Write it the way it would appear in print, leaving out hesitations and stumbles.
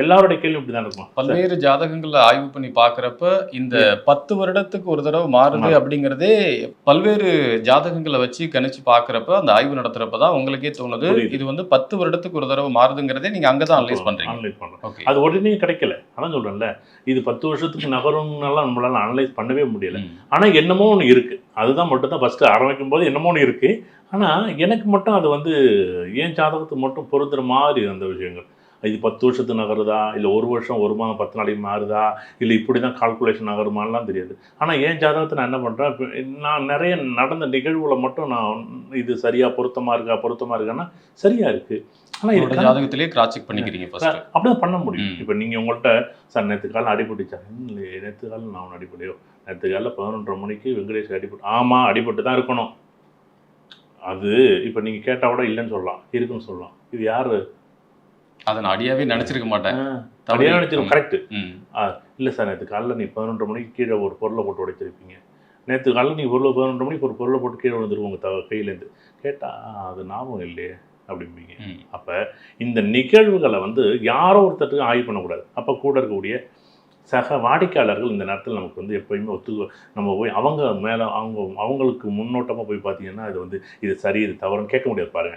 எல்லாருடைய கேள்வி இப்படி தான் இருக்கும். பல்வேறு ஜாதகங்களை ஆய்வு பண்ணி பார்க்குறப்ப இந்த 10 வருடத்துக்கு ஒரு தடவை மாறுது அப்படிங்கிறதே பல்வேறு ஜாதகங்களை வச்சு கணிச்சு பார்க்குறப்ப அந்த ஆய்வு நடத்துறப்ப தான் உங்களுக்கே தோணுது இது வந்து 10 வருடத்துக்கு ஒரு தடவை மாறுதுங்கிறதே நீங்க அங்கே தான் அனலைஸ் பண்றீங்க. அது உடனே கிடைக்கல. அதான் சொல்றேன்ல, இது 10 வருஷத்துக்கு நகரும்னால நம்மளால அனலைஸ் பண்ணவே முடியல. ஆனா என்னமோ ஒன்று இருக்கு, அதுதான் மட்டும் தான் ஃபர்ஸ்ட் ஆரம்பிக்கும் போது என்னமோ ஒன்று இருக்கு. ஆனா எனக்கு மட்டும் அது வந்து ஏன் ஜாதகத்துக்கு மட்டும் பொருந்துற மாதிரி அந்த விஷயங்கள். இது 10 வருஷத்துக்கு நகருதா, இல்லை 1 வருஷம் 1 மாதம் 10 நாளைக்கு மாறுதா, இல்லை இப்படி தான் கால்குலேஷன் நகருமானலாம் தெரியாது. ஆனால் என் ஜாதகத்தை நான் என்ன பண்ணுறேன், நான் நிறைய நடந்த நிகழ்வுகளை மட்டும் நான் இது சரியாக பொருத்தமாக இருக்கான்னா சரியாக இருக்குது. ஆனால் இது ஜாதகத்திலே கிராஸ் செக் பண்ணிக்கிறீங்க அப்படிதான் பண்ண முடியும். இப்போ நீங்கள் உங்கள்கிட்ட சார் நேற்று காலம் அடிபட்டுச்சா, இல்லை நேற்று காலம் நான் அடிப்படையோ, நேற்று காலையில் 11:30 மணிக்கு வெங்கடேஷ் அடிபட்டு, ஆமாம் அடிபட்டு தான் இருக்கணும். அது இப்போ நீங்கள் கேட்டால் கூட இல்லைன்னு சொல்லலாம், இருக்குன்னு சொல்லலாம். இது யார் அதை நான் அடியாவே நினச்சிருக்க மாட்டேன். அடியாக நினச்சிருக்கோம். கரெக்டு. இல்லை சார் நேற்று காலையில் நீ 11:30 மணிக்கு கீழே ஒரு பொருளை போட்டு உடைச்சிருப்பீங்க. நேற்று காலையில் நீ 11:30 மணிக்கு ஒரு பொருளை போட்டு கீழே விழுந்துருவோம் உங்கள் கையிலேருந்து. கேட்டால் அது ஞாபகம் இல்லையே அப்படிம்பீங்க. அப்போ இந்த நிகழ்வுகளை வந்து யாரோ ஒருத்தருக்கு ஆய்வு பண்ணக்கூடாது. அப்போ கூட இருக்கக்கூடிய சக வாடிக்கையாளர்கள் இந்த நேரத்தில் நமக்கு வந்து எப்போயுமே நம்ம போய் அவங்க மேலே அவங்களுக்கு முன்னோட்டமாக போய் பார்த்தீங்கன்னா இது வந்து இது சரி இது தவறுன்னு கேட்க முடியாது பாருங்க.